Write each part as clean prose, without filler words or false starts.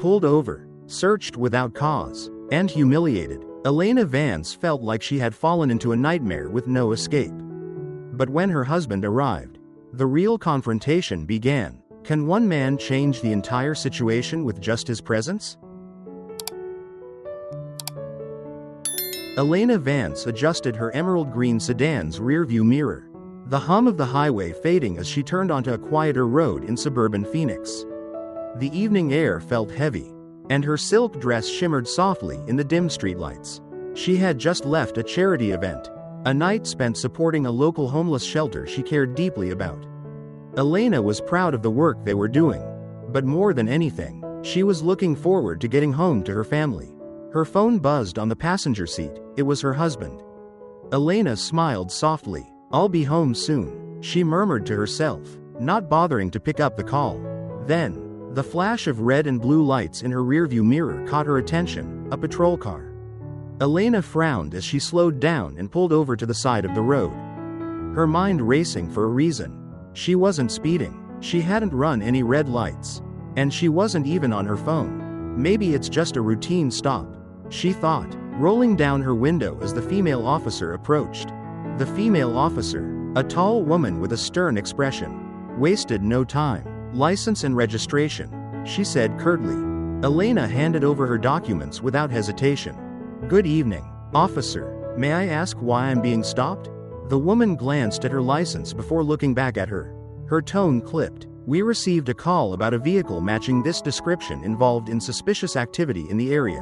Pulled over, searched without cause, and humiliated, Elena Vance felt like she had fallen into a nightmare with no escape. But when her husband arrived, the real confrontation began. Can one man change the entire situation with just his presence? Elena Vance adjusted her emerald green sedan's rearview mirror, the hum of the highway fading as she turned onto a quieter road in suburban Phoenix. The evening air felt heavy, and her silk dress shimmered softly in the dim streetlights. She had just left a charity event, a night spent supporting a local homeless shelter she cared deeply about. Elena was proud of the work they were doing, but more than anything, she was looking forward to getting home to her family. Her phone buzzed on the passenger seat. It was her husband. Elena smiled softly. "I'll be home soon," she murmured to herself, not bothering to pick up the call. Then, the flash of red and blue lights in her rearview mirror caught her attention, a patrol car. Elena frowned as she slowed down and pulled over to the side of the road. Her mind racing for a reason. She wasn't speeding, she hadn't run any red lights, and she wasn't even on her phone. Maybe it's just a routine stop, she thought, rolling down her window as the female officer approached. The female officer, a tall woman with a stern expression, wasted no time. "License and registration," she said curtly. Elena handed over her documents without hesitation. "Good evening, officer. May I ask why I'm being stopped?" The woman glanced at her license before looking back at her. Her tone clipped. "We received a call about a vehicle matching this description involved in suspicious activity in the area."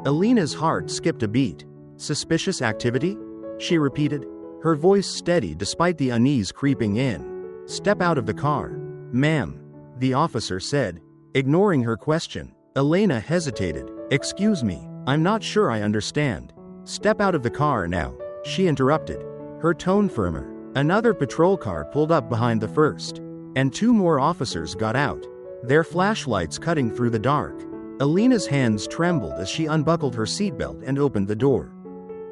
Elena's heart skipped a beat. "Suspicious activity?" she repeated, her voice steady despite the unease creeping in. "Step out of the car." "Ma'am," the officer said, ignoring her question. Elena hesitated. "Excuse me, I'm not sure I understand." "Step out of the car now," she interrupted, her tone firmer. Another patrol car pulled up behind the first, and two more officers got out, their flashlights cutting through the dark. Elena's hands trembled as she unbuckled her seatbelt and opened the door.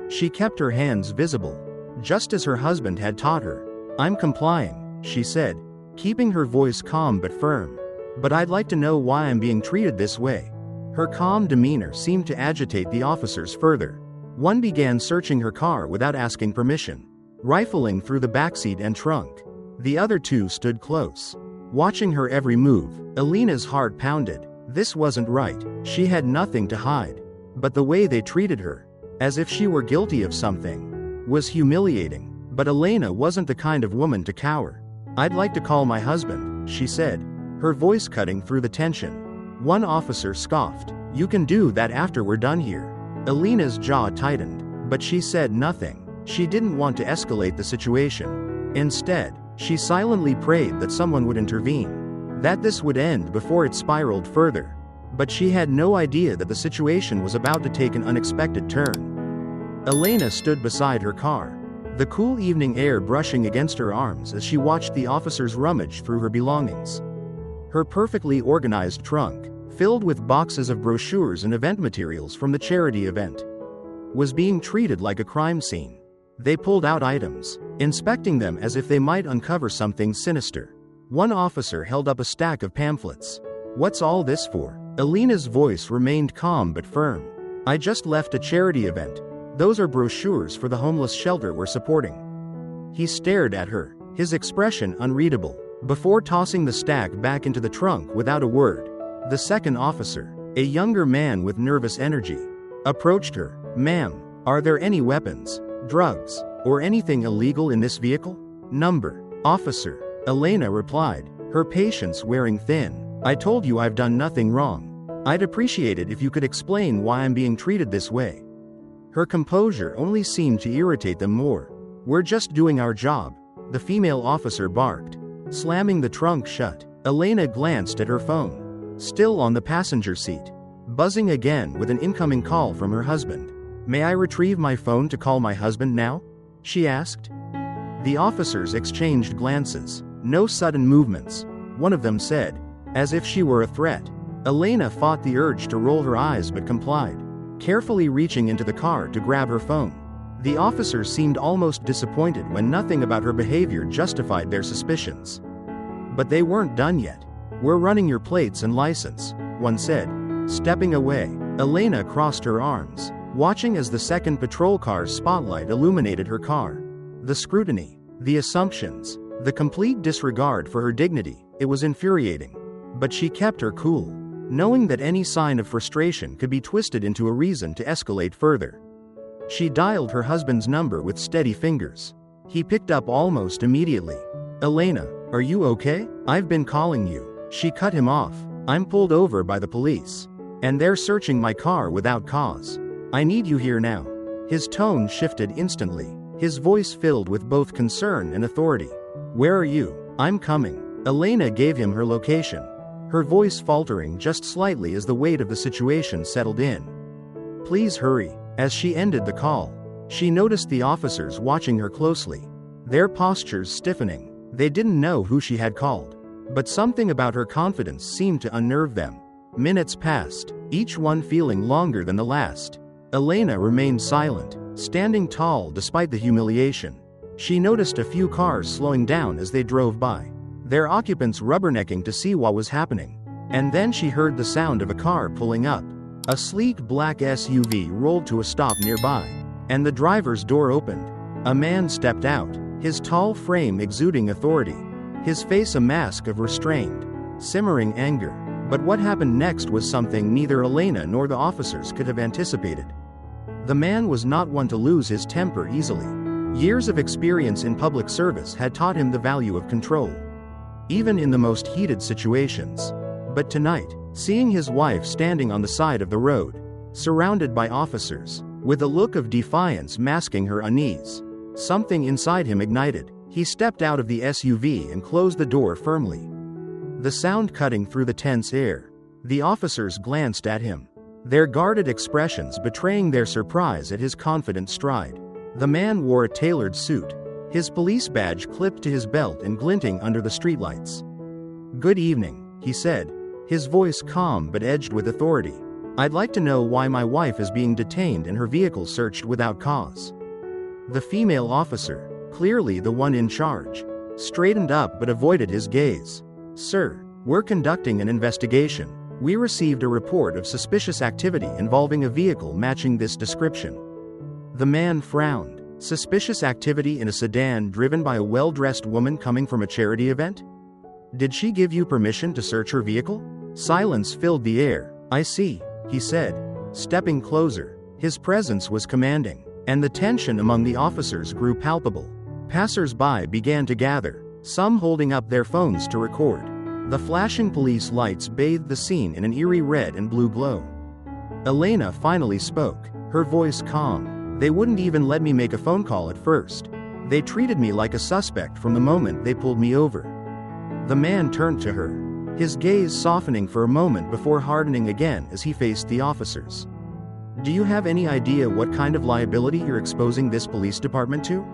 She kept her hands visible, just as her husband had taught her. "I'm complying," she said, keeping her voice calm but firm. "But I'd like to know why I'm being treated this way." Her calm demeanor seemed to agitate the officers further. One began searching her car without asking permission, rifling through the backseat and trunk. The other two stood close, watching her every move. Elena's heart pounded. This wasn't right. She had nothing to hide. But the way they treated her, as if she were guilty of something, was humiliating. But Elena wasn't the kind of woman to cower. "I'd like to call my husband," she said, her voice cutting through the tension. One officer scoffed. "You can do that after we're done here." Elena's jaw tightened, but she said nothing. She didn't want to escalate the situation. Instead, she silently prayed that someone would intervene, that this would end before it spiraled further. But she had no idea that the situation was about to take an unexpected turn. Elena stood beside her car, the cool evening air brushing against her arms as she watched the officers rummage through her belongings. Her perfectly organized trunk, filled with boxes of brochures and event materials from the charity event, was being treated like a crime scene. They pulled out items, inspecting them as if they might uncover something sinister. One officer held up a stack of pamphlets. "What's all this for?" Elena's voice remained calm but firm. "I just left a charity event. Those are brochures for the homeless shelter we're supporting." He stared at her, his expression unreadable, before tossing the stack back into the trunk without a word. The second officer, a younger man with nervous energy, approached her. "Ma'am, are there any weapons, drugs, or anything illegal in this vehicle?" "Number, officer," Elena replied, her patience wearing thin. "I told you I've done nothing wrong. I'd appreciate it if you could explain why I'm being treated this way." Her composure only seemed to irritate them more. "We're just doing our job," the female officer barked, slamming the trunk shut. Elena glanced at her phone, still on the passenger seat, buzzing again with an incoming call from her husband. "May I retrieve my phone to call my husband now?" she asked. The officers exchanged glances. "No sudden movements," one of them said, as if she were a threat. Elena fought the urge to roll her eyes but complied, carefully reaching into the car to grab her phone. The officers seemed almost disappointed when nothing about her behavior justified their suspicions. But they weren't done yet. "We're running your plates and license," one said, Stepping away, Elena crossed her arms, watching as the second patrol car's spotlight illuminated her car. The scrutiny, the assumptions, the complete disregard for her dignity, it was infuriating. But she kept her cool, knowing that any sign of frustration could be twisted into a reason to escalate further. She dialed her husband's number with steady fingers. He picked up almost immediately. "Elena, are you okay? I've been calling you." She cut him off. "I'm pulled over by the police. And they're searching my car without cause. I need you here now." His tone shifted instantly, his voice filled with both concern and authority. "Where are you?" "I'm coming." Elena gave him her location, her voice faltering just slightly as the weight of the situation settled in. "Please hurry." As she ended the call, she noticed the officers watching her closely, their postures stiffening. They didn't know who she had called, but something about her confidence seemed to unnerve them. Minutes passed, each one feeling longer than the last. Elena remained silent, standing tall despite the humiliation. She noticed a few cars slowing down as they drove by, their occupants rubbernecking to see what was happening. And then she heard the sound of a car pulling up. A sleek black SUV rolled to a stop nearby, and the driver's door opened. A man stepped out, his tall frame exuding authority, his face a mask of restrained, simmering anger. But what happened next was something neither Elena nor the officers could have anticipated. The man was not one to lose his temper easily. Years of experience in public service had taught him the value of control, even in the most heated situations. But tonight, seeing his wife standing on the side of the road, surrounded by officers, with a look of defiance masking her unease, something inside him ignited. He stepped out of the SUV and closed the door firmly, the sound cutting through the tense air. The officers glanced at him, their guarded expressions betraying their surprise at his confident stride. The man wore a tailored suit, his police badge clipped to his belt and glinting under the streetlights. "Good evening," he said, his voice calm but edged with authority. "I'd like to know why my wife is being detained and her vehicle searched without cause." The female officer, clearly the one in charge, straightened up but avoided his gaze. "Sir, we're conducting an investigation. We received a report of suspicious activity involving a vehicle matching this description." The man frowned. Suspicious activity in a sedan driven by a well-dressed woman coming from a charity event? "Did she give you permission to search her vehicle?" Silence filled the air. "I see," he said, stepping closer. His presence was commanding, and the tension among the officers grew palpable. Passers-by began to gather, some holding up their phones to record. The flashing police lights bathed the scene in an eerie red and blue glow. Elena finally spoke, her voice calm. "They wouldn't even let me make a phone call at first. They treated me like a suspect from the moment they pulled me over." The man turned to her, his gaze softening for a moment before hardening again as he faced the officers. "Do you have any idea what kind of liability you're exposing this police department to?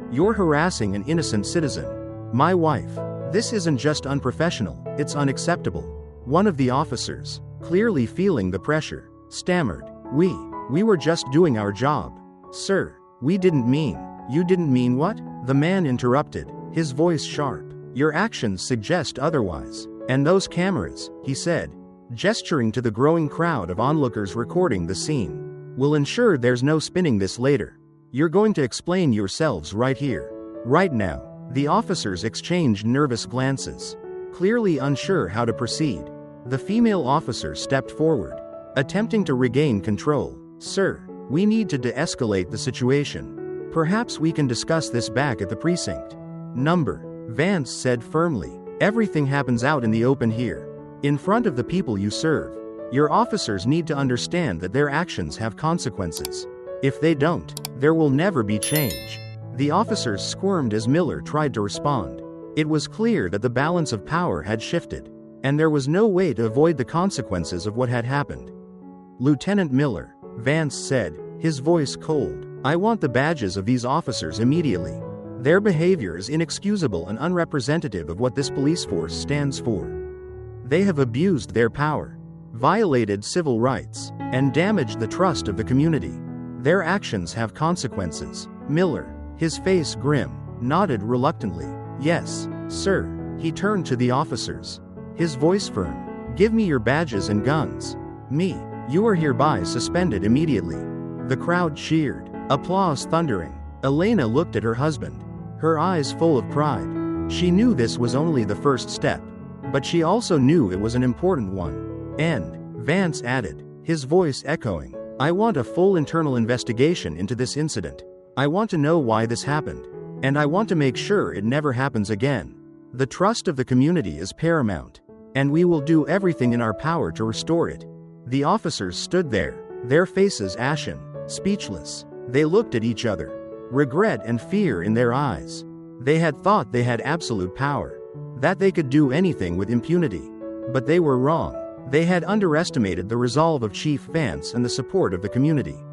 You're harassing an innocent citizen. My wife. This isn't just unprofessional, it's unacceptable." One of the officers, clearly feeling the pressure, stammered, We were just doing our job. Sir, we didn't mean." "You didn't mean what?" The man interrupted, his voice sharp. "Your actions suggest otherwise. And those cameras," he said, gesturing to the growing crowd of onlookers recording the scene, "will ensure there's no spinning this later. You're going to explain yourselves right here, right now." The officers exchanged nervous glances, clearly unsure how to proceed. The female officer stepped forward, attempting to regain control. "Sir, we need to de-escalate the situation. Perhaps we can discuss this back at the precinct." "Number," Vance said firmly. "Everything happens out in the open here, in front of the people you serve. Your officers need to understand that their actions have consequences. If they don't, there will never be change." The officers squirmed as Miller tried to respond. It was clear that the balance of power had shifted, and there was no way to avoid the consequences of what had happened. "Lieutenant Miller," Vance said, his voice cold, "I want the badges of these officers immediately. Their behavior is inexcusable and unrepresentative of what this police force stands for. They have abused their power, violated civil rights, and damaged the trust of the community. Their actions have consequences." Miller, his face grim, nodded reluctantly. "Yes, sir." He turned to the officers, his voice firm. "Give me your badges and guns." Me. You are hereby suspended immediately." The crowd cheered. Applause thundering. Elena looked at her husband, her eyes full of pride. She knew this was only the first step, but she also knew it was an important one. "And," Vance added, his voice echoing, "I want a full internal investigation into this incident. I want to know why this happened. And I want to make sure it never happens again. The trust of the community is paramount, and we will do everything in our power to restore it." The officers stood there, their faces ashen, speechless. They looked at each other, regret and fear in their eyes. They had thought they had absolute power, that they could do anything with impunity. But they were wrong. They had underestimated the resolve of Chief Vance and the support of the community.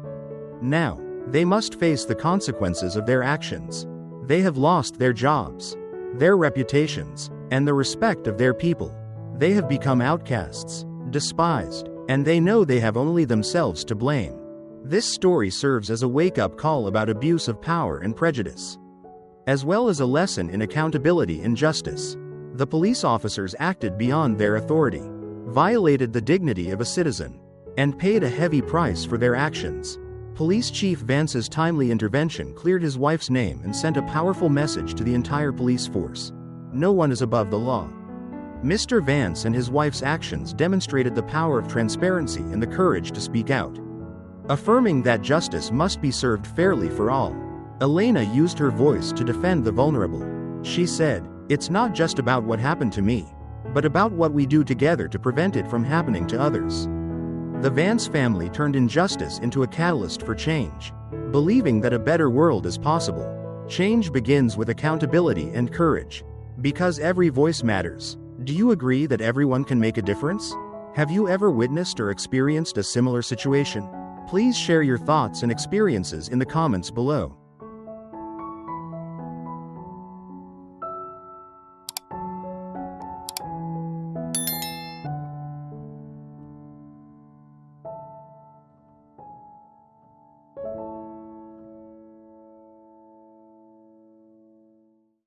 Now, they must face the consequences of their actions. They have lost their jobs, their reputations, and the respect of their people. They have become outcasts, despised, and they know they have only themselves to blame. This story serves as a wake-up call about abuse of power and prejudice, as well as a lesson in accountability and justice. The police officers acted beyond their authority, violated the dignity of a citizen, and paid a heavy price for their actions. Police Chief Vance's timely intervention cleared his wife's name and sent a powerful message to the entire police force. No one is above the law. Mr. Vance and his wife's actions demonstrated the power of transparency and the courage to speak out, affirming that justice must be served fairly for all. Elena used her voice to defend the vulnerable. She said, "It's not just about what happened to me, but about what we do together to prevent it from happening to others." The Vance family turned injustice into a catalyst for change, believing that a better world is possible. Change begins with accountability and courage, because every voice matters. Do you agree that everyone can make a difference? Have you ever witnessed or experienced a similar situation? Please share your thoughts and experiences in the comments below.